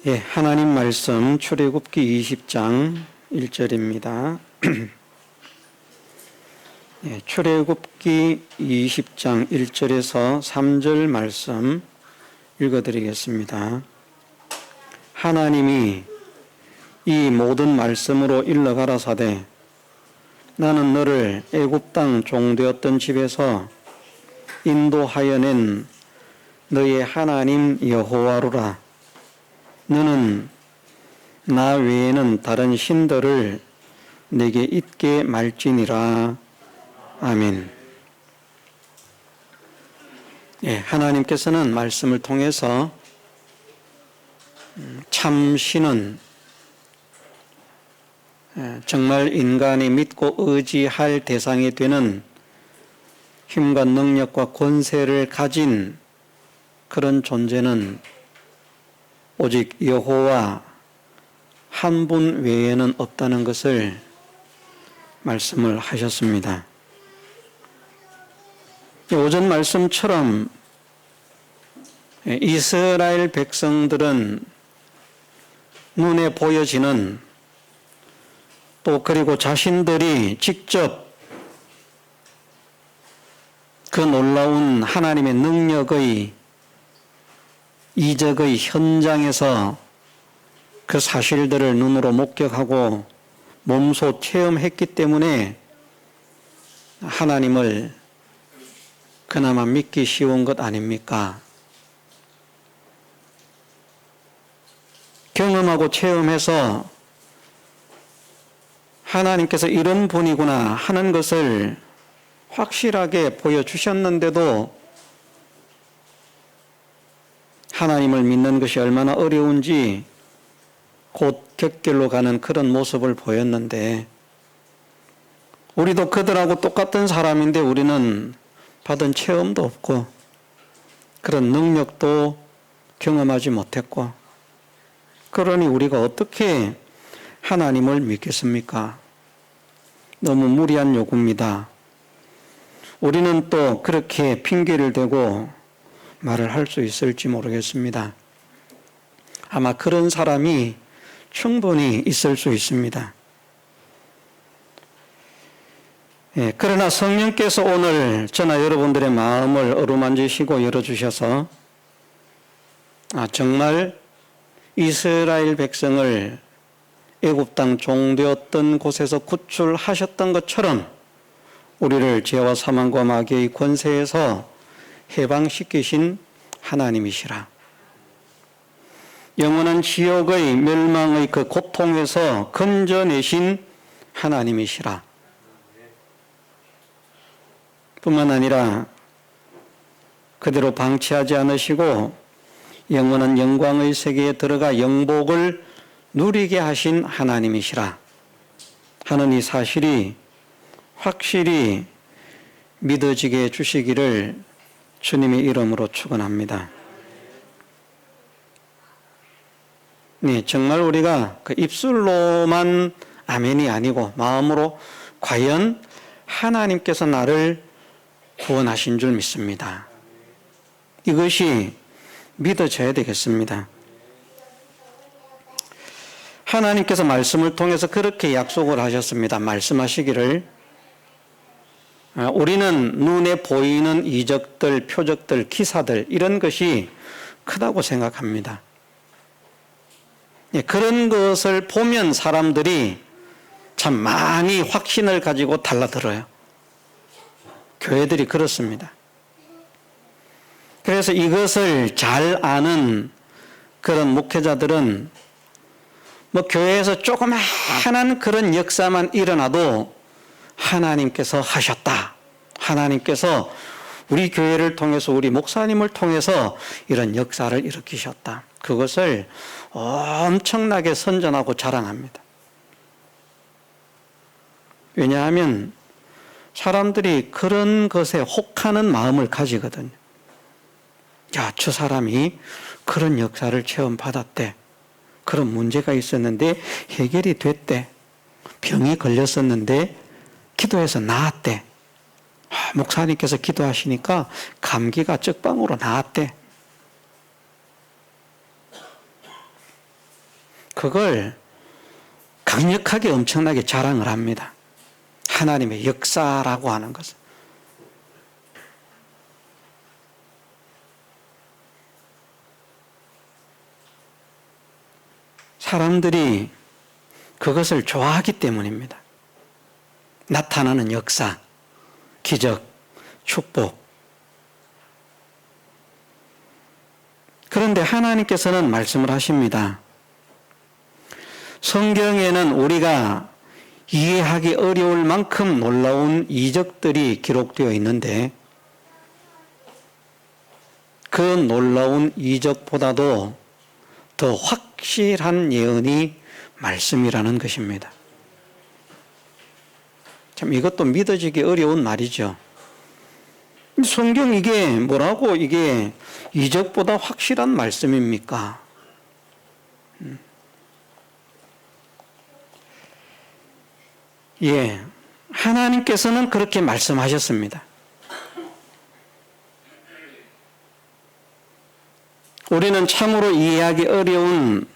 예, 하나님 말씀 출애굽기 20장 1절입니다. 예, 출애굽기 20장 1절에서 3절 말씀 읽어드리겠습니다. 하나님이 이 모든 말씀으로 일러 가라사대 나는 너를 애굽 땅 종되었던 집에서 인도하여 낸 너의 하나님 여호와루라. 너는 나 외에는 다른 신들을 내게 있게 말지니라. 아멘. 예, 하나님께서는 말씀을 통해서 참 신은 정말 인간이 믿고 의지할 대상이 되는 힘과 능력과 권세를 가진 그런 존재는 오직 여호와 한 분 외에는 없다는 것을 말씀을 하셨습니다. 오전 말씀처럼 이스라엘 백성들은 눈에 보여지는 또 그리고 자신들이 직접 그 놀라운 하나님의 능력의 이적의 현장에서 그 사실들을 눈으로 목격하고 몸소 체험했기 때문에 하나님을 그나마 믿기 쉬운 것 아닙니까? 경험하고 체험해서 하나님께서 이런 분이구나 하는 것을 확실하게 보여주셨는데도 하나님을 믿는 것이 얼마나 어려운지 곧 격결로 가는 그런 모습을 보였는데, 우리도 그들하고 똑같은 사람인데 우리는 받은 체험도 없고 그런 능력도 경험하지 못했고, 그러니 우리가 어떻게 하나님을 믿겠습니까? 너무 무리한 요구입니다. 우리는 또 그렇게 핑계를 대고 말을 할 수 있을지 모르겠습니다. 아마 그런 사람이 충분히 있을 수 있습니다. 예, 그러나 성령께서 오늘 저나 여러분들의 마음을 어루만지시고 열어주셔서 정말 이스라엘 백성을 애굽 땅 종되었던 곳에서 구출하셨던 것처럼 우리를 죄와 사망과 마귀의 권세에서 해방시키신 하나님이시라. 영원한 지옥의 멸망의 그 고통에서 건져내신 하나님이시라. 뿐만 아니라 그대로 방치하지 않으시고 영원한 영광의 세계에 들어가 영복을 누리게 하신 하나님이시라 하는 이 사실이 확실히 믿어지게 해주시기를 주님의 이름으로 축원합니다. 네, 정말 우리가 그 입술로만 아멘이 아니고 마음으로 과연 하나님께서 나를 구원하신 줄 믿습니다. 이것이 믿어져야 되겠습니다. 하나님께서 말씀을 통해서 그렇게 약속을 하셨습니다. 말씀하시기를 우리는 눈에 보이는 이적들, 표적들, 기사들 이런 것이 크다고 생각합니다. 그런 것을 보면 사람들이 참 많이 확신을 가지고 달라들어요. 교회들이 그렇습니다. 그래서 이것을 잘 아는 그런 목회자들은 교회에서 조그마한 그런 역사만 일어나도 하나님께서 하셨다. 하나님께서 우리 교회를 통해서 우리 목사님을 통해서 이런 역사를 일으키셨다. 그것을 엄청나게 선전하고 자랑합니다. 왜냐하면 사람들이 그런 것에 혹하는 마음을 가지거든요. 야, 저 사람이 그런 역사를 체험받았대. 그런 문제가 있었는데 해결이 됐대. 병이 걸렸었는데 기도해서 나았대. 목사님께서 기도하시니까 감기가 적방으로 나았대. 그걸 강력하게 엄청나게 자랑을 합니다. 하나님의 역사라고 하는 것은. 사람들이 그것을 좋아하기 때문입니다. 나타나는 역사, 기적, 축복. 그런데 하나님께서는 말씀을 하십니다. 성경에는 우리가 이해하기 어려울 만큼 놀라운 이적들이 기록되어 있는데 그 놀라운 이적보다도 더 확실한 예언이 말씀이라는 것입니다. 참 이것도 믿어지기 어려운 말이죠. 성경 이게 뭐라고 이게 이적보다 확실한 말씀입니까? 예, 하나님께서는 그렇게 말씀하셨습니다. 우리는 참으로 이해하기 어려운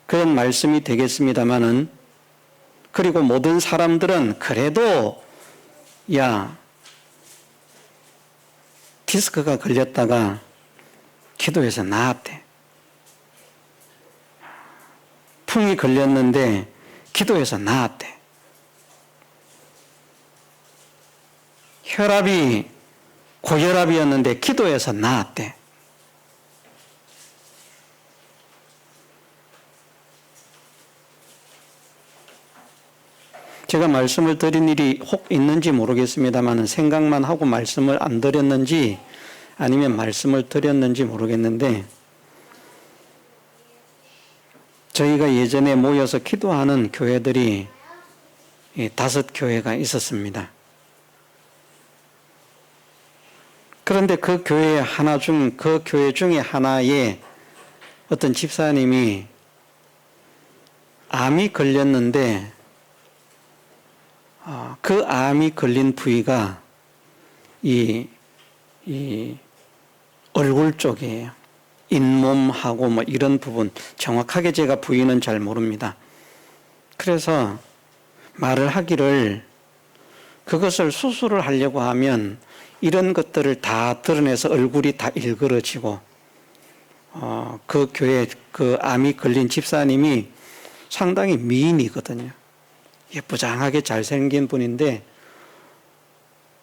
그런 말씀이 되겠습니다마는, 그리고 모든 사람들은 그래도 야, 디스크가 걸렸다가 기도해서 나았대. 풍이 걸렸는데 기도해서 나았대. 혈압이 고혈압이었는데 기도해서 나았대. 제가 말씀을 드린 일이 혹 있는지 모르겠습니다만 생각만 하고 말씀을 안 드렸는지 아니면 말씀을 드렸는지 모르겠는데, 저희가 예전에 모여서 기도하는 교회들이 5교회가 있었습니다. 그런데 그 교회 중에 하나에 어떤 집사님이 암이 걸렸는데 그 암이 걸린 부위가 이 얼굴 쪽이에요. 잇몸하고 뭐 이런 부분, 정확하게 제가 부위는 잘 모릅니다. 그래서 말을 하기를 그것을 수술을 하려고 하면 이런 것들을 다 드러내서 얼굴이 다 일그러지고, 그 교회 그 암이 걸린 집사님이 상당히 미인이거든요. 예쁘장하게 잘생긴 분인데,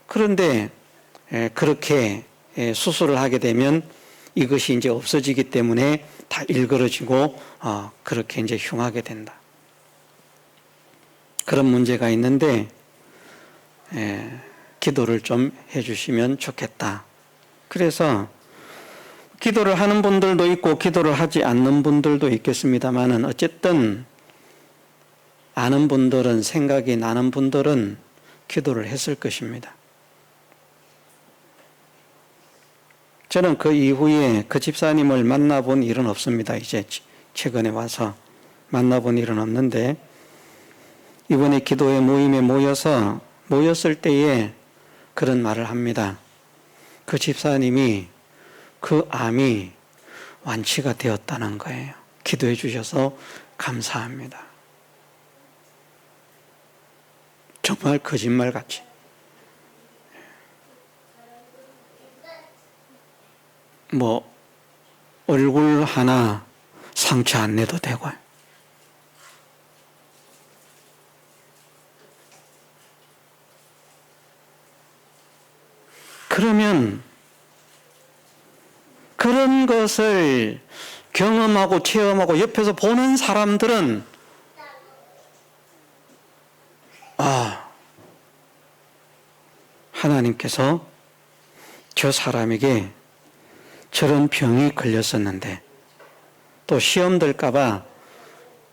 그런데 그렇게 수술을 하게 되면 이것이 이제 없어지기 때문에 다 일그러지고 그렇게 이제 흉하게 된다. 그런 문제가 있는데 기도를 좀 해주시면 좋겠다. 그래서 기도를 하는 분들도 있고 기도를 하지 않는 분들도 있겠습니다만은, 어쨌든 아는 분들은, 생각이 나는 분들은 기도를 했을 것입니다. 저는 그 이후에 그 집사님을 만나본 일은 없습니다. 이제 최근에 와서 만나본 일은 없는데, 이번에 기도회 모임에 모였을 때에 그런 말을 합니다. 그 집사님이 그 암이 완치가 되었다는 거예요. 기도해 주셔서 감사합니다. 정말 거짓말같이. 뭐 얼굴 하나 상처 안 내도 되고. 그러면 그런 것을 경험하고 체험하고 옆에서 보는 사람들은 하나님께서 저 사람에게 저런 병이 걸렸었는데, 또 시험 들까봐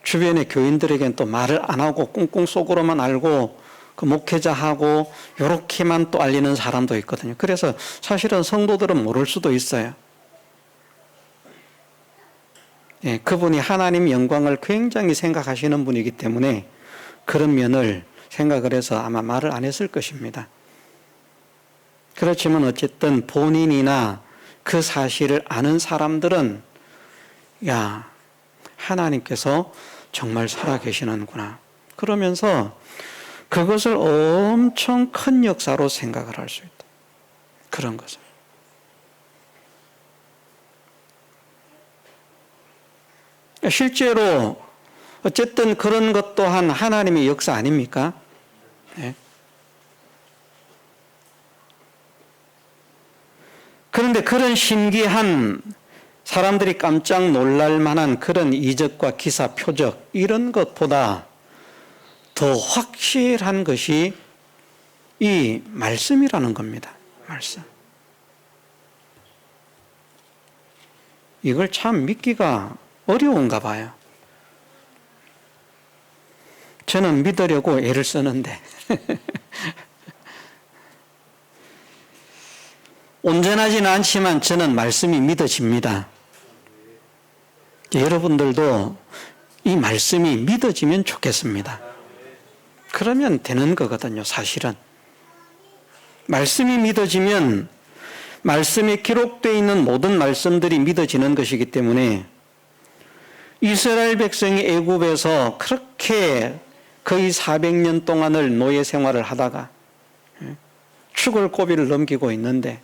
주변의 교인들에게는 또 말을 안 하고 꿍꿍 속으로만 알고 그 목회자하고 이렇게만 또 알리는 사람도 있거든요. 그래서 사실은 성도들은 모를 수도 있어요. 예, 그분이 하나님 영광을 굉장히 생각하시는 분이기 때문에 그런 면을 생각을 해서 아마 말을 안 했을 것입니다. 그렇지만 어쨌든 본인이나 그 사실을 아는 사람들은 야, 하나님께서 정말 살아계시는구나. 그러면서 그것을 엄청 큰 역사로 생각을 할 수 있다. 그런 것을. 실제로 어쨌든 그런 것 또한 하나님의 역사 아닙니까? 네. 그런데 그런 신기한 사람들이 깜짝 놀랄 만한 그런 이적과 기사, 표적 이런 것보다 더 확실한 것이 이 말씀이라는 겁니다. 말씀. 이걸 참 믿기가 어려운가 봐요. 저는 믿으려고 애를 쓰는데 온전하지는 않지만 저는 말씀이 믿어집니다. 여러분들도 이 말씀이 믿어지면 좋겠습니다. 그러면 되는 거거든요, 사실은. 말씀이 믿어지면 말씀에 기록되어 있는 모든 말씀들이 믿어지는 것이기 때문에 이스라엘 백성이 애굽에서 그렇게 거의 400년 동안을 노예 생활을 하다가 죽을 고비를 넘기고 있는데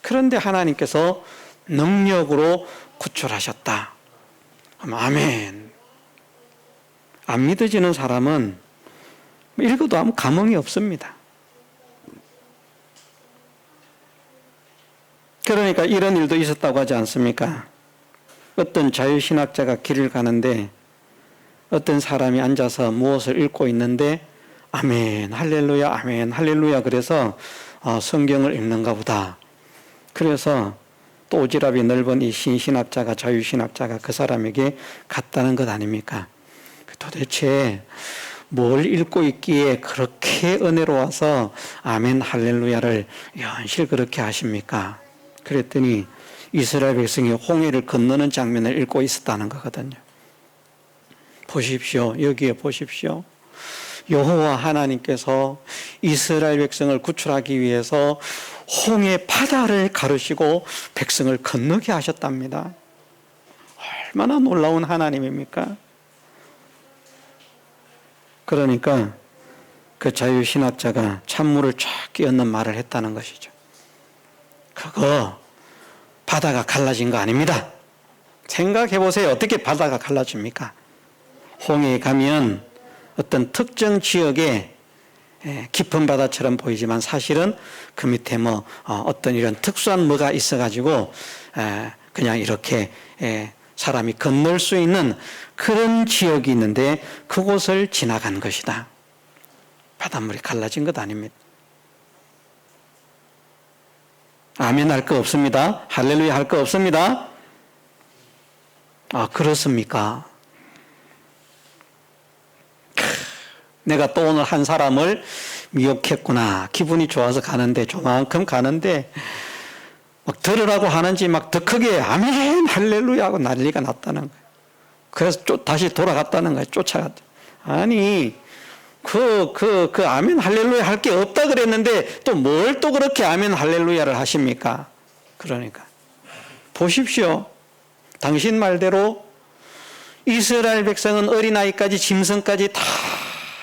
그런데 하나님께서 능력으로 구출하셨다. 아멘. 안 믿어지는 사람은 읽어도 아무 감흥이 없습니다. 그러니까 이런 일도 있었다고 하지 않습니까? 어떤 자유신학자가 길을 가는데 어떤 사람이 앉아서 무엇을 읽고 있는데 아멘, 할렐루야, 아멘, 할렐루야 그래서 성경을 읽는가 보다. 그래서 또 오지랖이 넓은 이 신신학자가, 자유신학자가 그 사람에게 갔다는 것 아닙니까? 도대체 뭘 읽고 있기에 그렇게 은혜로워서 아멘, 할렐루야를 연실 그렇게 하십니까? 그랬더니 이스라엘 백성이 홍해를 건너는 장면을 읽고 있었다는 거거든요. 보십시오. 여기에 보십시오. 여호와 하나님께서 이스라엘 백성을 구출하기 위해서 홍해 바다를 가르시고 백성을 건너게 하셨답니다. 얼마나 놀라운 하나님입니까? 그러니까 그 자유신학자가 찬물을 쫙 끼얹는 말을 했다는 것이죠. 그거 바다가 갈라진 거 아닙니다. 생각해 보세요. 어떻게 바다가 갈라집니까? 홍해에 가면 어떤 특정 지역에 깊은 바다처럼 보이지만 사실은 그 밑에 어떤 이런 특수한 뭐가 있어가지고 그냥 이렇게 사람이 건널 수 있는 그런 지역이 있는데 그곳을 지나간 것이다. 바닷물이 갈라진 것 아닙니다. 아멘 할 거 없습니다. 할렐루야 할 거 없습니다. 아, 그렇습니까? 내가 또 오늘 한 사람을 미혹했구나. 기분이 좋아서 가는데, 조만큼 가는데, 막 들으라고 하는지 막 더 크게 아멘, 할렐루야 하고 난리가 났다는 거예요. 그래서 다시 돌아갔다는 거예요. 쫓아갔다. 아니, 아멘, 할렐루야 할 게 없다 그랬는데, 또 뭘 또 그렇게 아멘, 할렐루야를 하십니까? 그러니까. 보십시오. 당신 말대로 이스라엘 백성은 어린아이까지 짐승까지 다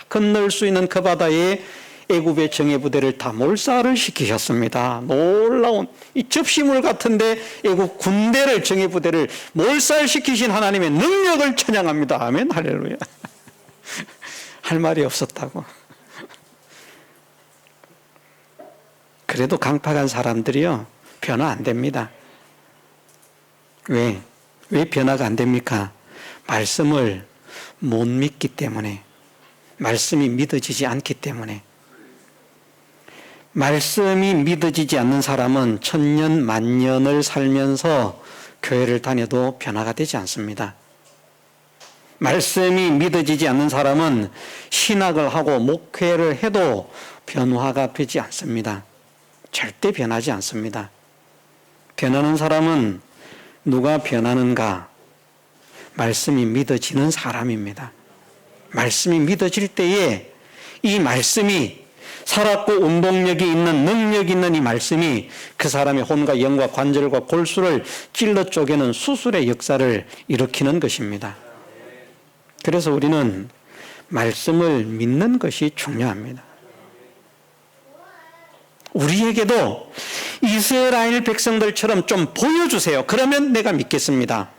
건널 수 있는 그 바다에 애굽의 정예부대를 다 몰살을 시키셨습니다. 놀라운 이 접시물 같은데 애굽 군대를, 정예부대를 몰살시키신 하나님의 능력을 찬양합니다. 아멘, 할렐루야. 할 말이 없었다고. 그래도 강팍한 사람들이요 변화 안 됩니다. 왜 변화가 안 됩니까? 말씀을 못 믿기 때문에, 말씀이 믿어지지 않기 때문에. 말씀이 믿어지지 않는 사람은 천년 만년을 살면서 교회를 다녀도 변화가 되지 않습니다. 말씀이 믿어지지 않는 사람은 신학을 하고 목회를 해도 변화가 되지 않습니다. 절대 변하지 않습니다. 변하는 사람은 누가 변하는가? 말씀이 믿어지는 사람입니다. 말씀이 믿어질 때에 이 말씀이 살았고 운동력이 있는, 능력이 있는 이 말씀이 그 사람의 혼과 영과 관절과 골수를 찔러 쪼개는 수술의 역사를 일으키는 것입니다. 그래서 우리는 말씀을 믿는 것이 중요합니다. 우리에게도 이스라엘 백성들처럼 좀 보여주세요. 그러면 내가 믿겠습니다.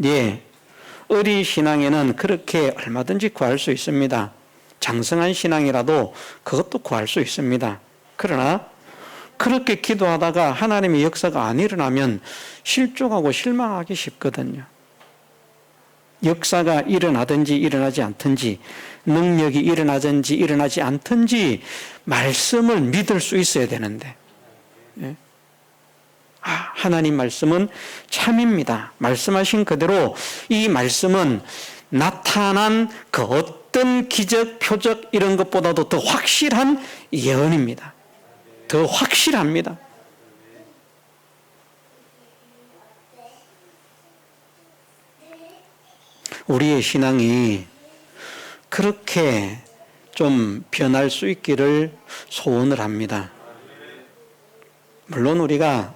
예, 어린 신앙에는 그렇게 얼마든지 구할 수 있습니다. 장성한 신앙이라도 그것도 구할 수 있습니다. 그러나 그렇게 기도하다가 하나님의 역사가 안 일어나면 실족하고 실망하기 쉽거든요. 역사가 일어나든지 일어나지 않든지, 능력이 일어나든지 일어나지 않든지 말씀을 믿을 수 있어야 되는데, 하나님 말씀은 참입니다. 말씀하신 그대로 이 말씀은 나타난 그 어떤 기적, 표적 이런 것보다도 더 확실한 예언입니다. 더 확실합니다. 우리의 신앙이 그렇게 좀 변할 수 있기를 소원을 합니다. 물론 우리가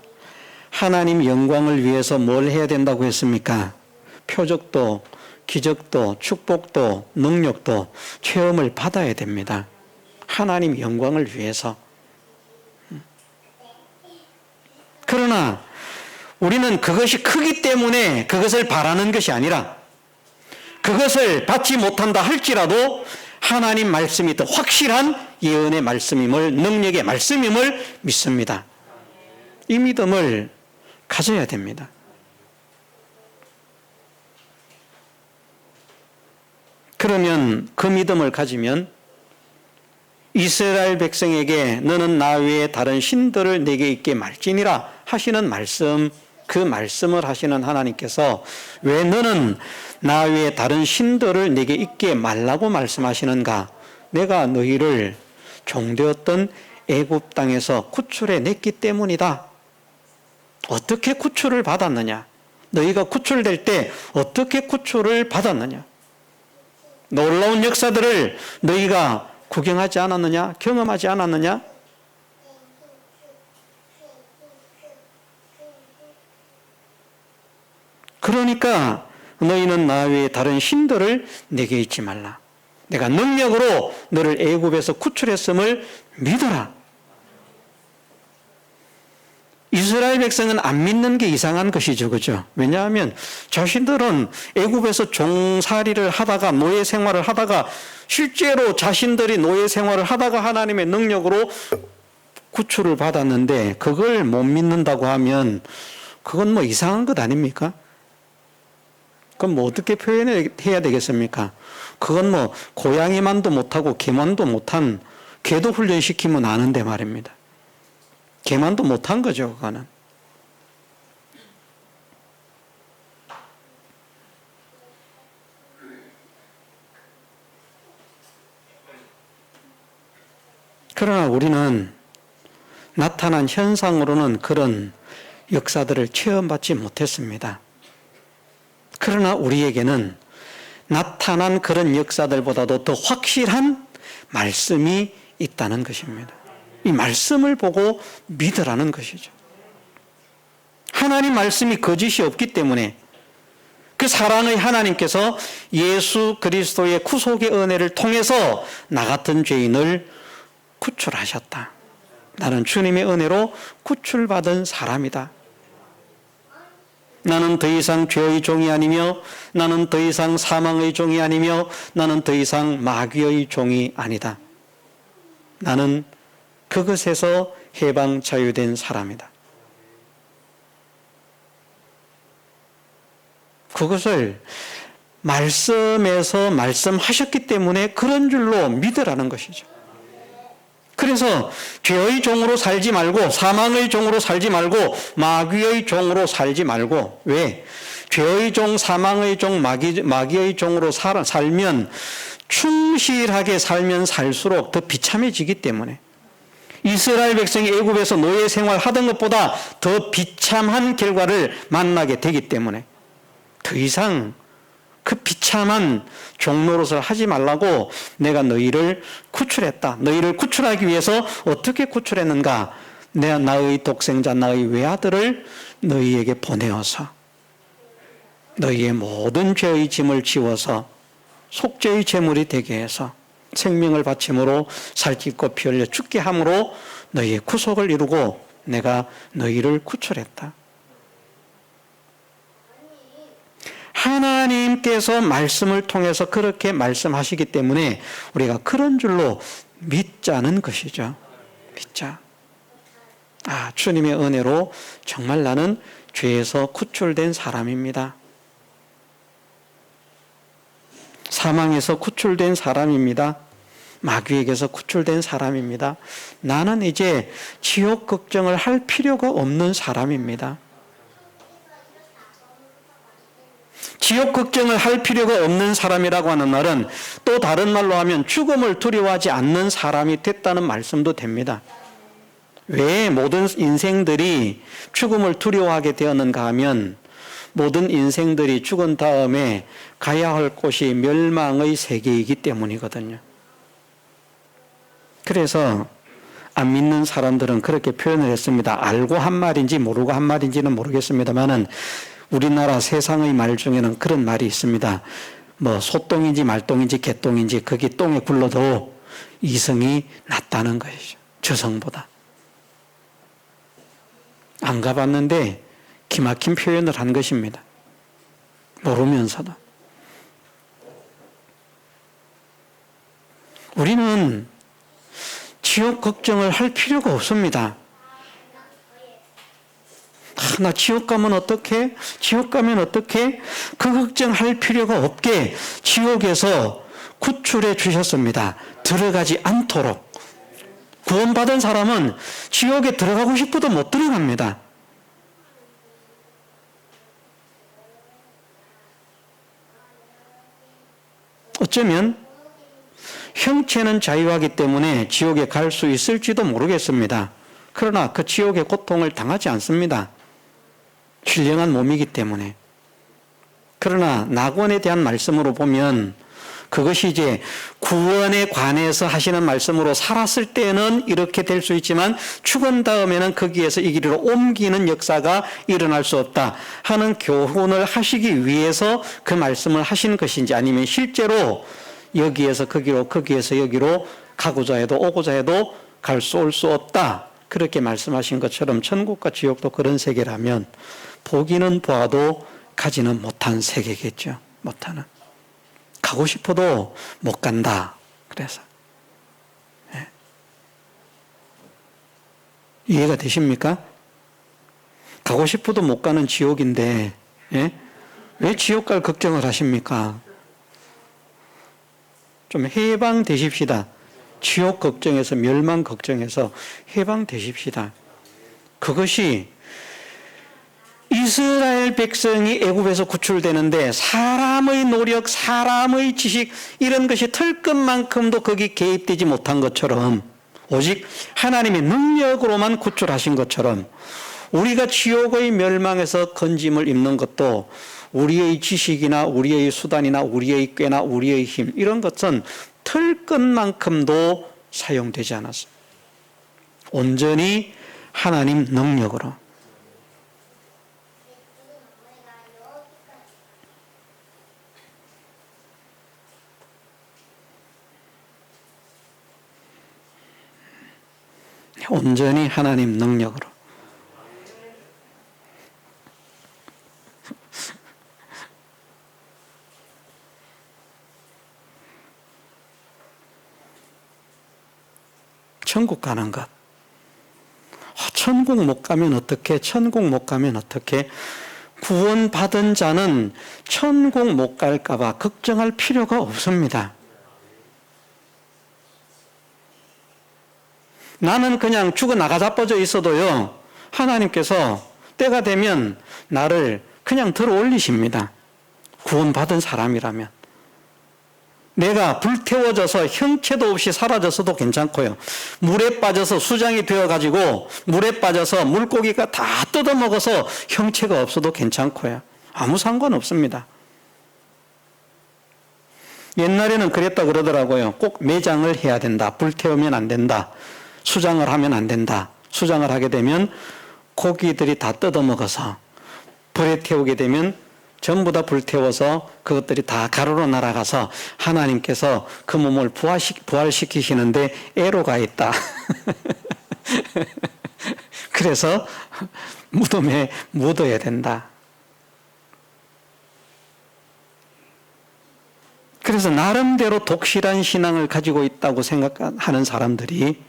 하나님 영광을 위해서 뭘 해야 된다고 했습니까? 표적도, 기적도, 축복도, 능력도 체험을 받아야 됩니다. 하나님 영광을 위해서. 그러나 우리는 그것이 크기 때문에 그것을 바라는 것이 아니라, 그것을 받지 못한다 할지라도 하나님 말씀이 더 확실한 예언의 말씀임을, 능력의 말씀임을 믿습니다. 이 믿음을 가져야 됩니다. 그러면 그 믿음을 가지면 이스라엘 백성에게 너는 나 외에 다른 신들을 내게 있게 말지니라 하시는 말씀, 그 말씀을 하시는 하나님께서 왜 너는 나 외에 다른 신들을 내게 있게 말라고 말씀하시는가? 내가 너희를 종되었던 애굽 땅에서 구출해 냈기 때문이다. 어떻게 구출을 받았느냐? 너희가 구출될 때 어떻게 구출을 받았느냐? 놀라운 역사들을 너희가 구경하지 않았느냐? 경험하지 않았느냐? 그러니까 너희는 나 외에 다른 신들을 내게 잊지 말라. 내가 능력으로 너를 애굽에서 구출했음을 믿어라. 이스라엘 백성은 안 믿는 게 이상한 것이죠. 그죠? 왜냐하면 자신들은 애굽에서 종살이를 하다가, 노예 생활을 하다가, 실제로 자신들이 노예 생활을 하다가 하나님의 능력으로 구출을 받았는데 그걸 못 믿는다고 하면 그건 뭐 이상한 것 아닙니까? 그럼 뭐 어떻게 표현해야 되겠습니까? 그건 뭐 고양이만도 못하고 개만도 못한, 개도 훈련시키면 아는데 말입니다. 개만도 못한 거죠, 그거는. 그러나 우리는 나타난 현상으로는 그런 역사들을 체험받지 못했습니다. 그러나 우리에게는 나타난 그런 역사들보다도 더 확실한 말씀이 있다는 것입니다. 이 말씀을 보고 믿으라는 것이죠. 하나님 말씀이 거짓이 없기 때문에 그 사랑의 하나님께서 예수 그리스도의 구속의 은혜를 통해서 나 같은 죄인을 구출하셨다. 나는 주님의 은혜로 구출받은 사람이다. 나는 더 이상 죄의 종이 아니며, 나는 더 이상 사망의 종이 아니며, 나는 더 이상 마귀의 종이 아니다. 나는 그것에서 해방 자유된 사람이다. 그것을 말씀에서 말씀하셨기 때문에 그런 줄로 믿으라는 것이죠. 그래서 죄의 종으로 살지 말고, 사망의 종으로 살지 말고, 마귀의 종으로 살지 말고. 왜? 죄의 종, 사망의 종, 마귀의 종으로 살면, 충실하게 살면 살수록 더 비참해지기 때문에, 이스라엘 백성이 애굽에서 노예 생활하던 것보다 더 비참한 결과를 만나게 되기 때문에 더 이상 그 비참한 종노릇을 하지 말라고 내가 너희를 구출했다. 너희를 구출하기 위해서 어떻게 구출했는가? 내가 나의 독생자 나의 외아들을 너희에게 보내어서 너희의 모든 죄의 짐을 지워서 속죄의 제물이 되게 해서 생명을 바침으로 살찌고 피 흘려 죽게 함으로 너희의 구속을 이루고 내가 너희를 구출했다. 하나님께서 말씀을 통해서 그렇게 말씀하시기 때문에 우리가 그런 줄로 믿자는 것이죠. 믿자. 주님의 은혜로 정말 나는 죄에서 구출된 사람입니다. 사망에서 구출된 사람입니다. 마귀에게서 구출된 사람입니다. 나는 이제 지옥 걱정을 할 필요가 없는 사람입니다. 지옥 걱정을 할 필요가 없는 사람이라고 하는 말은 또 다른 말로 하면 죽음을 두려워하지 않는 사람이 됐다는 말씀도 됩니다. 왜 모든 인생들이 죽음을 두려워하게 되었는가 하면 모든 인생들이 죽은 다음에 가야 할 곳이 멸망의 세계이기 때문이거든요. 그래서 안 믿는 사람들은 그렇게 표현을 했습니다. 알고 한 말인지 모르고 한 말인지는 모르겠습니다만은 우리나라 세상의 말 중에는 그런 말이 있습니다. 뭐 소똥인지 말똥인지 개똥인지 거기 똥에 굴러도 이성이 낫다는 것이죠. 저성보다. 안 가봤는데 기막힌 표현을 한 것입니다. 모르면서도. 우리는 지옥 걱정을 할 필요가 없습니다. 나 지옥 가면 어떡해? 지옥 가면 어떡해? 그 걱정할 필요가 없게 지옥에서 구출해 주셨습니다. 들어가지 않도록. 구원받은 사람은 지옥에 들어가고 싶어도 못 들어갑니다. 어쩌면 형체는 자유하기 때문에 지옥에 갈 수 있을지도 모르겠습니다. 그러나 그 지옥의 고통을 당하지 않습니다. 신령한 몸이기 때문에. 그러나 낙원에 대한 말씀으로 보면 그것이 이제 구원에 관해서 하시는 말씀으로 살았을 때는 이렇게 될 수 있지만 죽은 다음에는 거기에서 이 길로 옮기는 역사가 일어날 수 없다 하는 교훈을 하시기 위해서 그 말씀을 하신 것인지 아니면 실제로 여기에서 거기로 거기에서 여기로 가고자 해도 오고자 해도 갈 수 올 수 없다 그렇게 말씀하신 것처럼 천국과 지옥도 그런 세계라면 보기는 보아도 가지는 못한 세계겠죠. 못하는. 가고 싶어도 못 간다. 그래서 예. 이해가 되십니까? 가고 싶어도 못 가는 지옥인데 예? 왜 지옥 갈 걱정을 하십니까? 좀 해방되십시다. 지옥 걱정에서 멸망 걱정에서 해방되십시다. 그것이 이스라엘 백성이 애굽에서 구출되는데 사람의 노력, 사람의 지식 이런 것이 털끝만큼도 거기 개입되지 못한 것처럼 오직 하나님의 능력으로만 구출하신 것처럼 우리가 지옥의 멸망에서 건짐을 입는 것도 우리의 지식이나 우리의 수단이나 우리의 꾀나 우리의 힘 이런 것은 털끝만큼도 사용되지 않았어요. 온전히 하나님 능력으로. 온전히 하나님 능력으로. 천국 가는 것. 천국 못 가면 어떻게? 천국 못 가면 어떻게? 구원받은 자는 천국 못 갈까 봐 걱정할 필요가 없습니다. 나는 그냥 죽어나가 자빠져 있어도요, 하나님께서 때가 되면 나를 그냥 들어 올리십니다. 구원받은 사람이라면. 내가 불태워져서 형체도 없이 사라졌어도 괜찮고요. 물에 빠져서 수장이 되어가지고 물에 빠져서 물고기가 다 뜯어먹어서 형체가 없어도 괜찮고요. 아무 상관없습니다. 옛날에는 그랬다 그러더라고요. 꼭 매장을 해야 된다. 불태우면 안 된다. 수장을 하면 안 된다. 수장을 하게 되면 고기들이 다 뜯어먹어서 불에 태우게 되면 전부 다 불태워서 그것들이 다 가루로 날아가서 하나님께서 그 몸을 부활시키시는데 애로가 있다. 그래서 무덤에 묻어야 된다. 그래서 나름대로 독실한 신앙을 가지고 있다고 생각하는 사람들이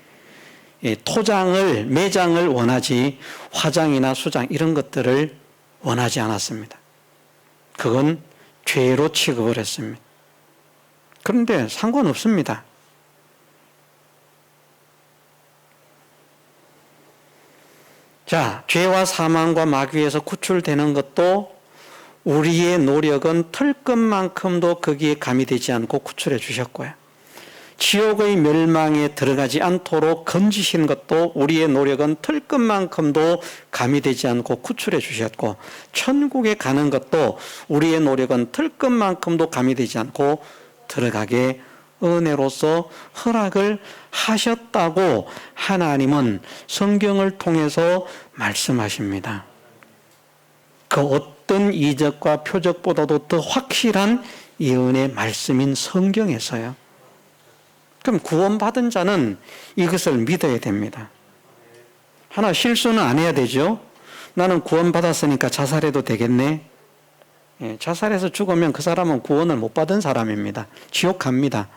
토장을, 매장을 원하지 화장이나 수장 이런 것들을 원하지 않았습니다. 그건 죄로 취급을 했습니다. 그런데 상관없습니다. 자, 죄와 사망과 마귀에서 구출되는 것도 우리의 노력은 털끝만큼도 거기에 가미되지 않고 구출해 주셨고요. 지옥의 멸망에 들어가지 않도록 건지신 것도 우리의 노력은 털끝만큼도 가미되지 않고 구출해 주셨고, 천국에 가는 것도 우리의 노력은 털끝만큼도 가미되지 않고 들어가게 은혜로서 허락을 하셨다고 하나님은 성경을 통해서 말씀하십니다. 그 어떤 이적과 표적보다도 더 확실한 예언의 말씀인 성경에서요. 그럼 구원받은 자는 이것을 믿어야 됩니다. 하나 실수는 안 해야 되죠. 나는 구원받았으니까 자살해도 되겠네. 자살해서 죽으면 그 사람은 구원을 못 받은 사람입니다. 지옥 갑니다.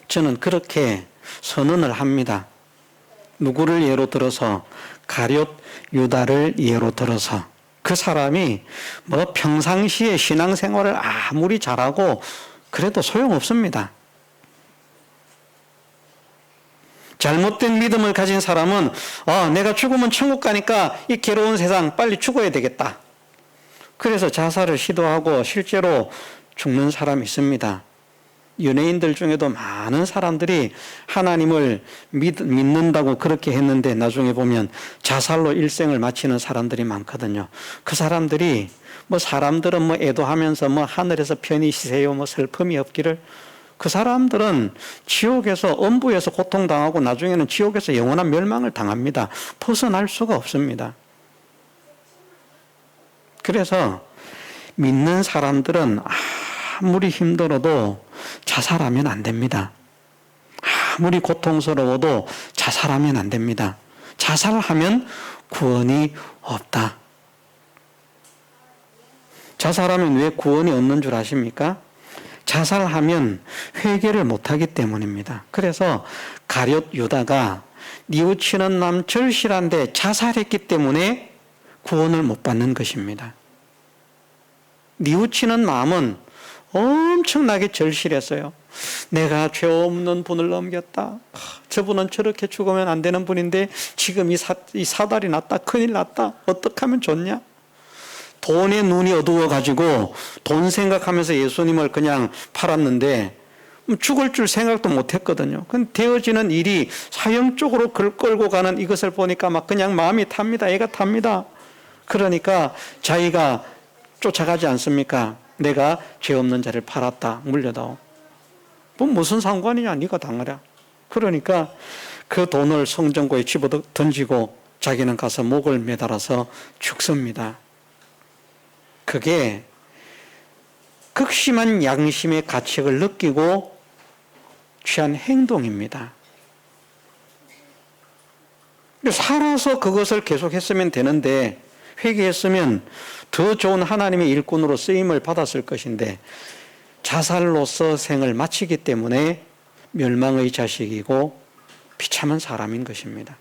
저는 그렇게 선언을 합니다. 누구를 예로 들어서 가룟 유다를 예로 들어서 그 사람이 뭐 평상시에 신앙생활을 아무리 잘하고 그래도 소용없습니다. 잘못된 믿음을 가진 사람은 내가 죽으면 천국 가니까 이 괴로운 세상 빨리 죽어야 되겠다. 그래서 자살을 시도하고 실제로 죽는 사람이 있습니다. 연예인들 중에도 많은 사람들이 하나님을 믿는다고 그렇게 했는데 나중에 보면 자살로 일생을 마치는 사람들이 많거든요. 그 사람들이 사람들은 애도하면서 하늘에서 편히 쉬세요 슬픔이 없기를, 그 사람들은 지옥에서 엄부에서 고통당하고 나중에는 지옥에서 영원한 멸망을 당합니다. 벗어날 수가 없습니다. 그래서 믿는 사람들은 아무리 힘들어도 자살하면 안 됩니다. 아무리 고통스러워도 자살하면 안 됩니다. 자살하면 구원이 없다. 자살하면 왜 구원이 없는 줄 아십니까? 자살하면 회개를 못하기 때문입니다. 그래서 가룟 유다가 뉘우치는 남 절실한데 자살했기 때문에 구원을 못 받는 것입니다. 뉘우치는 마음은 엄청나게 절실했어요. 내가 죄 없는 분을 넘겼다. 저분은 저렇게 죽으면 안 되는 분인데 지금 이 사달이 났다. 큰일 났다. 어떻게 하면 좋냐? 돈에 눈이 어두워가지고 돈 생각하면서 예수님을 그냥 팔았는데 죽을 줄 생각도 못했거든요. 근데 되어지는 일이 사형쪽으로 끌고 가는 이것을 보니까 막 그냥 마음이 탑니다. 애가 탑니다. 그러니까 자기가 쫓아가지 않습니까? 내가 죄 없는 자를 팔았다. 물려다오. 무슨 상관이냐? 네가 당하랴. 그러니까 그 돈을 성전고에 집어 던지고 자기는 가서 목을 매달아서 죽습니다. 그게 극심한 양심의 가책을 느끼고 취한 행동입니다. 살아서 그것을 계속했으면 되는데, 회개했으면 더 좋은 하나님의 일꾼으로 쓰임을 받았을 것인데 자살로서 생을 마치기 때문에 멸망의 자식이고 비참한 사람인 것입니다.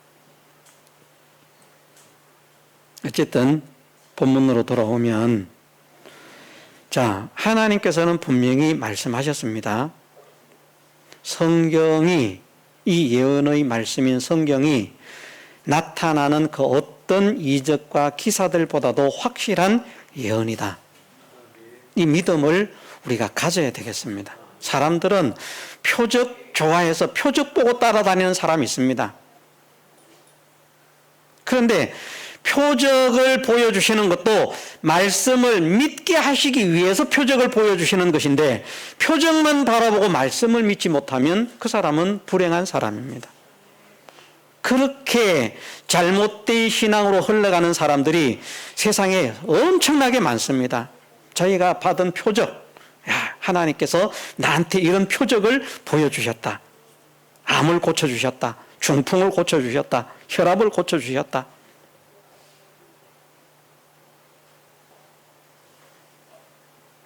어쨌든 본문으로 돌아오면, 자, 하나님께서는 분명히 말씀하셨습니다. 성경이, 이 예언의 말씀인 성경이 나타나는 그 어떤 이적과 기사들보다도 확실한 예언이다. 이 믿음을 우리가 가져야 되겠습니다. 사람들은 표적 좋아해서 표적 보고 따라다니는 사람이 있습니다. 그런데 표적을 보여주시는 것도 말씀을 믿게 하시기 위해서 표적을 보여주시는 것인데, 표적만 바라보고 말씀을 믿지 못하면 그 사람은 불행한 사람입니다. 그렇게 잘못된 신앙으로 흘러가는 사람들이 세상에 엄청나게 많습니다. 저희가 받은 표적, 야, 하나님께서 나한테 이런 표적을 보여주셨다. 암을 고쳐주셨다. 중풍을 고쳐주셨다. 혈압을 고쳐주셨다.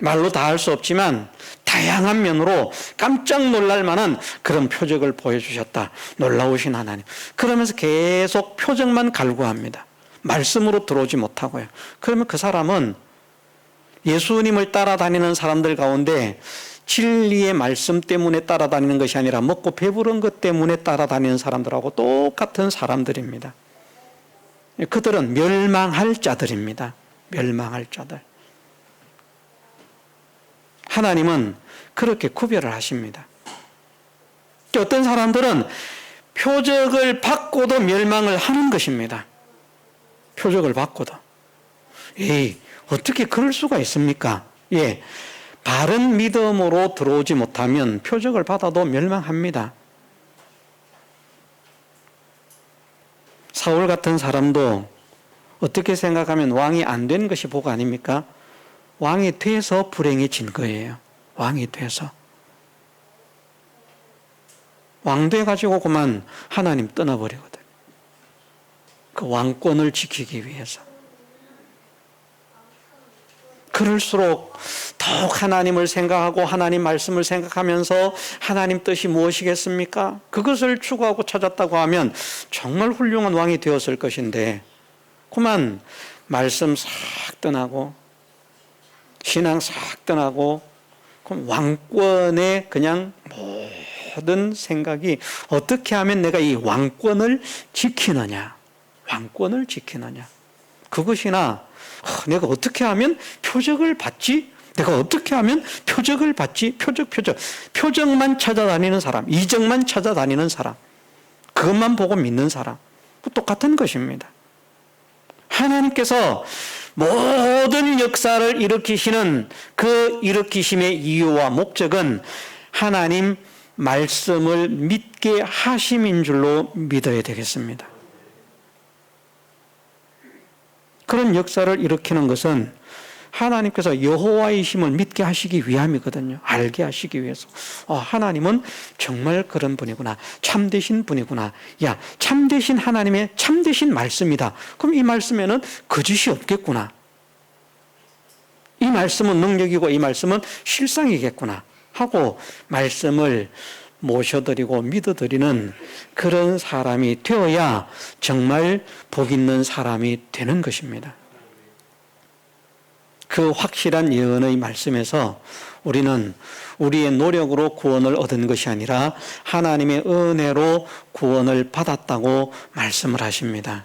말로 다 할 수 없지만 다양한 면으로 깜짝 놀랄 만한 그런 표적을 보여주셨다. 놀라우신 하나님. 그러면서 계속 표적만 갈구합니다. 말씀으로 들어오지 못하고요. 그러면 그 사람은 예수님을 따라다니는 사람들 가운데 진리의 말씀 때문에 따라다니는 것이 아니라 먹고 배부른 것 때문에 따라다니는 사람들하고 똑같은 사람들입니다. 그들은 멸망할 자들입니다. 멸망할 자들. 하나님은 그렇게 구별을 하십니다. 어떤 사람들은 표적을 받고도 멸망을 하는 것입니다. 표적을 받고도. 어떻게 그럴 수가 있습니까? 예, 바른 믿음으로 들어오지 못하면 표적을 받아도 멸망합니다. 사울 같은 사람도 어떻게 생각하면 왕이 안 된 것이 복 아닙니까? 왕이 돼서 불행해진 거예요. 왕이 돼서. 왕 돼가지고 그만 하나님 떠나버리거든. 그 왕권을 지키기 위해서. 그럴수록 더욱 하나님을 생각하고 하나님 말씀을 생각하면서 하나님 뜻이 무엇이겠습니까? 그것을 추구하고 찾았다고 하면 정말 훌륭한 왕이 되었을 것인데, 그만 말씀 싹 떠나고 신앙 싹 떠나고 그럼 왕권에 그냥 모든 생각이 어떻게 하면 내가 이 왕권을 지키느냐, 왕권을 지키느냐. 그것이나 내가 어떻게 하면 표적을 받지? 내가 어떻게 하면 표적을 받지? 표적만 찾아다니는 사람, 이적만 찾아다니는 사람, 그것만 보고 믿는 사람, 똑같은 것입니다. 하나님께서 모든 역사를 일으키시는 그 일으키심의 이유와 목적은 하나님 말씀을 믿게 하심인 줄로 믿어야 되겠습니다. 그런 역사를 일으키는 것은 하나님께서 여호와이심을 믿게 하시기 위함이거든요. 알게 하시기 위해서. 하나님은 정말 그런 분이구나. 참되신 분이구나. 야, 참되신 하나님의 참되신 말씀이다. 그럼 이 말씀에는 거짓이 없겠구나. 이 말씀은 능력이고 이 말씀은 실상이겠구나 하고 말씀을 모셔드리고 믿어드리는 그런 사람이 되어야 정말 복 있는 사람이 되는 것입니다. 그 확실한 예언의 말씀에서 우리는 우리의 노력으로 구원을 얻은 것이 아니라 하나님의 은혜로 구원을 받았다고 말씀을 하십니다.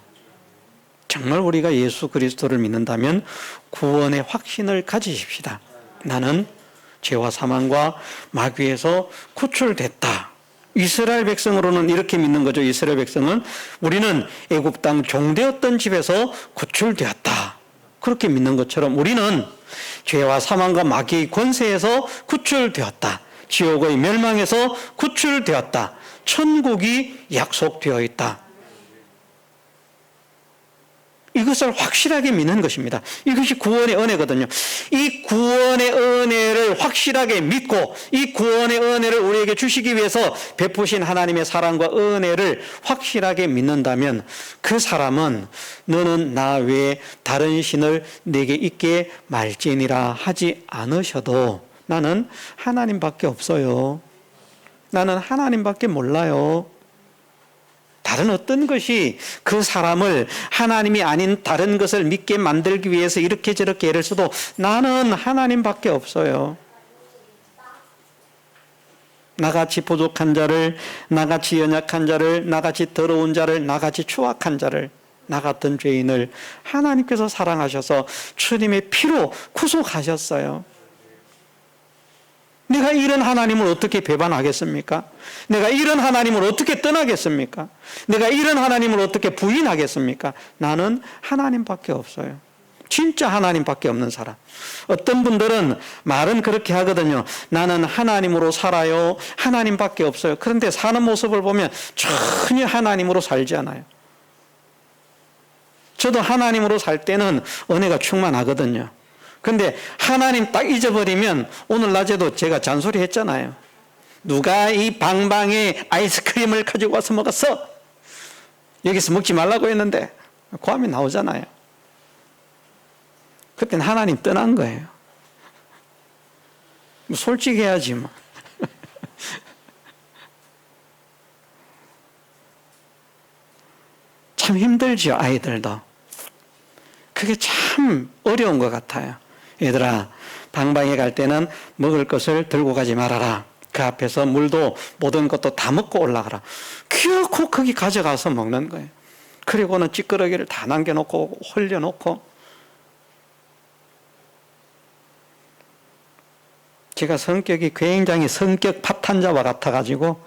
정말 우리가 예수 그리스도를 믿는다면 구원의 확신을 가지십시다. 나는 죄와 사망과 마귀에서 구출됐다. 이스라엘 백성으로는 이렇게 믿는 거죠. 이스라엘 백성은 우리는 애굽 땅 종되었던 집에서 구출되었다. 그렇게 믿는 것처럼 우리는 죄와 사망과 마귀의 권세에서 구출되었다. 지옥의 멸망에서 구출되었다. 천국이 약속되어 있다. 이것을 확실하게 믿는 것입니다. 이것이 구원의 은혜거든요. 이 구원의 은혜를 확실하게 믿고 이 구원의 은혜를 우리에게 주시기 위해서 베푸신 하나님의 사랑과 은혜를 확실하게 믿는다면 그 사람은 너는 나 외에 다른 신을 내게 있게 말지니라 하지 않으셔도 나는 하나님밖에 없어요. 나는 하나님밖에 몰라요. 다른 어떤 것이 그 사람을 하나님이 아닌 다른 것을 믿게 만들기 위해서 이렇게 저렇게 애를 써도 나는 하나님밖에 없어요. 나같이 부족한 자를, 나같이 연약한 자를, 나같이 더러운 자를, 나같이 추악한 자를, 나 같은 죄인을 하나님께서 사랑하셔서 주님의 피로 구속하셨어요. 내가 이런 하나님을 어떻게 배반하겠습니까? 내가 이런 하나님을 어떻게 떠나겠습니까? 내가 이런 하나님을 어떻게 부인하겠습니까? 나는 하나님밖에 없어요. 진짜 하나님밖에 없는 사람. 어떤 분들은 말은 그렇게 하거든요. 나는 하나님으로 살아요. 하나님밖에 없어요. 그런데 사는 모습을 보면 전혀 하나님으로 살지 않아요. 저도 하나님으로 살 때는 은혜가 충만하거든요. 근데 하나님 딱 잊어버리면, 오늘 낮에도 제가 잔소리 했잖아요. 누가 이 방방에 아이스크림을 가지고 와서 먹었어? 여기서 먹지 말라고 했는데 고함이 나오잖아요. 그때는 하나님 떠난 거예요. 솔직히 해야지 뭐. 참 힘들죠, 아이들도. 그게 참 어려운 것 같아요. 얘들아, 방방에 갈 때는 먹을 것을 들고 가지 말아라. 그 앞에서 물도 모든 것도 다 먹고 올라가라. 결코 거기 가져가서 먹는 거예요. 그리고는 찌끄러기를 다 남겨놓고 홀려놓고. 제가 성격이 굉장히 성격 파탄자와 같아가지고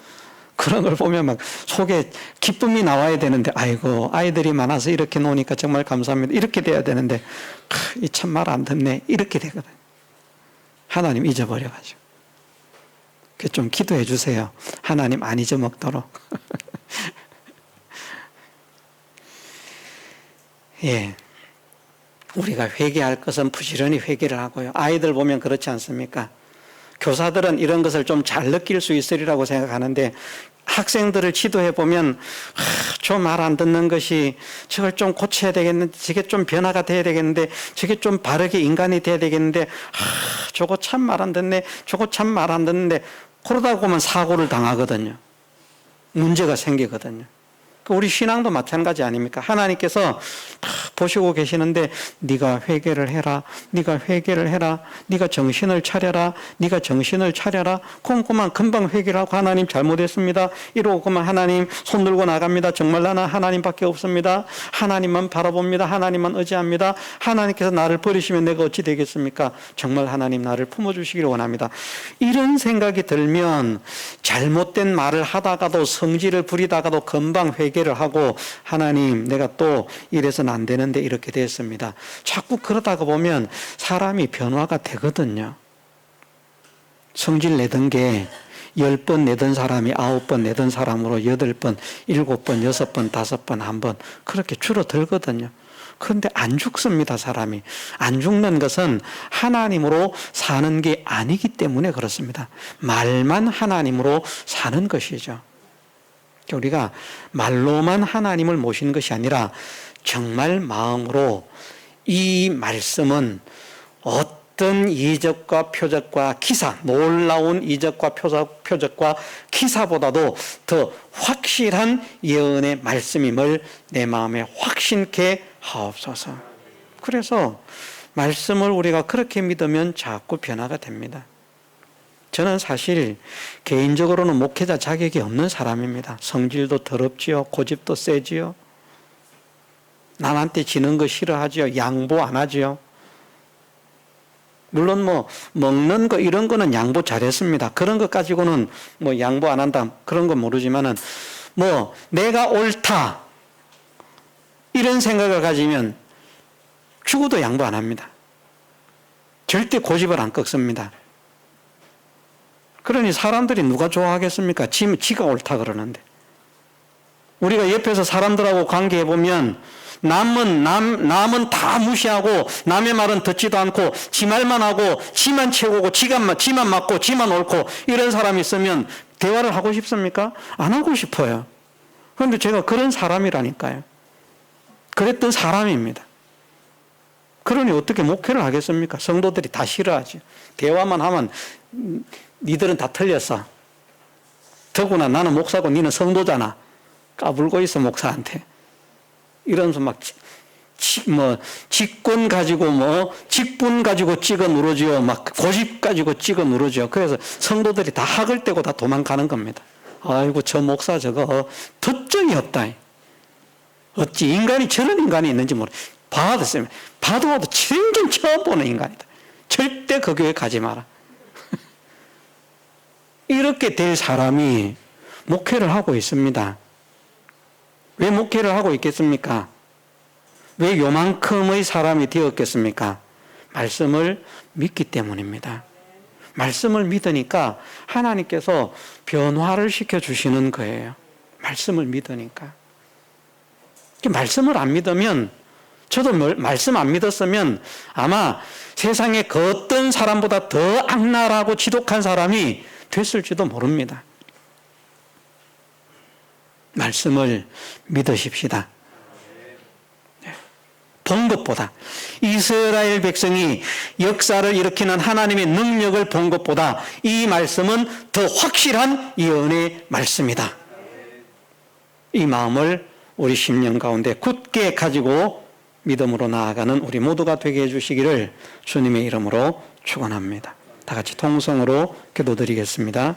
그런 걸 보면 막 속에 기쁨이 나와야 되는데, 아이고 아이들이 많아서 이렇게 노니까 정말 감사합니다, 이렇게 돼야 되는데 이 참 말 안 듣네, 이렇게 되거든요. 하나님 잊어버려가지고. 좀 기도해 주세요. 하나님 안 잊어먹도록. 예, 우리가 회개할 것은 부지런히 회개를 하고요. 아이들 보면 그렇지 않습니까? 교사들은 이런 것을 좀 잘 느낄 수 있으리라고 생각하는데, 학생들을 지도해 보면 저 말 안 듣는 것이 저걸 좀 고쳐야 되겠는데, 저게 좀 변화가 돼야 되겠는데, 저게 좀 바르게 인간이 돼야 되겠는데, 저거 참 말 안 듣네, 저거 참 말 안 듣는데, 그러다 보면 사고를 당하거든요. 문제가 생기거든요. 우리 신앙도 마찬가지 아닙니까? 하나님께서 보시고 계시는데, 네가 회개를 해라, 네가 회개를 해라, 네가 정신을 차려라, 네가 정신을 차려라. 그만 금방 회개를 하고, 하나님 잘못했습니다, 이러고 그만 하나님 손 들고 나갑니다. 정말 나는 하나님밖에 없습니다. 하나님만 바라봅니다. 하나님만 의지합니다. 하나님께서 나를 버리시면 내가 어찌 되겠습니까? 정말 하나님 나를 품어주시기를 원합니다. 이런 생각이 들면 잘못된 말을 하다가도, 성질을 부리다가도 금방 회개를 하고, 하나님 내가 또 이래서는 안 되는데 이렇게 됐습니다. 자꾸 그러다가 보면 사람이 변화가 되거든요. 성질 내던 게 10번 내던 사람이 9번 내던 사람으로 8번, 7번, 6번, 5번, 1번 그렇게 줄어들거든요. 그런데 안 죽습니다, 사람이. 안 죽는 것은 하나님으로 사는 게 아니기 때문에 그렇습니다. 말만 하나님으로 사는 것이죠. 우리가 말로만 하나님을 모시는 것이 아니라 정말 마음으로 이 말씀은 어떤 이적과 표적과 기사, 놀라운 이적과 표적과 기사보다도 더 확실한 예언의 말씀임을 내 마음에 확신케 하옵소서. 그래서 말씀을 우리가 그렇게 믿으면 자꾸 변화가 됩니다. 저는 사실 개인적으로는 목회자 자격이 없는 사람입니다. 성질도 더럽지요, 고집도 세지요, 남한테 지는 거 싫어하지요, 양보 안 하지요. 물론 뭐 먹는 거 이런 거는 양보 잘했습니다. 그런 것 가지고는 뭐 양보 안 한다 그런 건 모르지만은, 뭐 내가 옳다 이런 생각을 가지면 죽어도 양보 안 합니다. 절대 고집을 안 꺾습니다. 그러니 사람들이 누가 좋아하겠습니까? 지가 옳다 그러는데. 우리가 옆에서 사람들하고 관계해보면 남은 다 무시하고 남의 말은 듣지도 않고 지 말만 하고 지만 최고고 지만 맞고 지만 옳고 이런 사람이 있으면 대화를 하고 싶습니까? 안 하고 싶어요. 그런데 제가 그런 사람이라니까요. 그랬던 사람입니다. 그러니 어떻게 목회를 하겠습니까? 성도들이 다 싫어하죠. 대화만 하면 니들은 다 틀렸어. 더구나 나는 목사고 니는 성도잖아. 까불고 있어 목사한테. 이러면서 막 직분 가지고 찍어 누르지요. 막 고집 가지고 찍어 누르죠. 그래서 성도들이 다 학을 떼고 다 도망가는 겁니다. 아이고 저 목사 저거 덧정이 없다. 어찌 인간이 저런 인간이 있는지 봐도 생긴 처음 보는 인간이다. 절대 그 교회 가지 마라. 이렇게 될 사람이 목회를 하고 있습니다. 왜 목회를 하고 있겠습니까? 왜 요만큼의 사람이 되었겠습니까? 말씀을 믿기 때문입니다. 말씀을 믿으니까 하나님께서 변화를 시켜주시는 거예요. 말씀을 믿으니까. 말씀을 안 믿으면, 저도 말씀 안 믿었으면 아마 세상에 그 어떤 사람보다 더 악랄하고 지독한 사람이 됐을지도 모릅니다. 말씀을 믿으십시다. 본 것보다, 이스라엘 백성이 역사를 일으키는 하나님의 능력을 본 것보다 이 말씀은 더 확실한 예언의 말씀이다. 이 마음을 우리 심령 가운데 굳게 가지고 믿음으로 나아가는 우리 모두가 되게 해주시기를 주님의 이름으로 축원합니다. 다 같이 통성으로 기도드리겠습니다.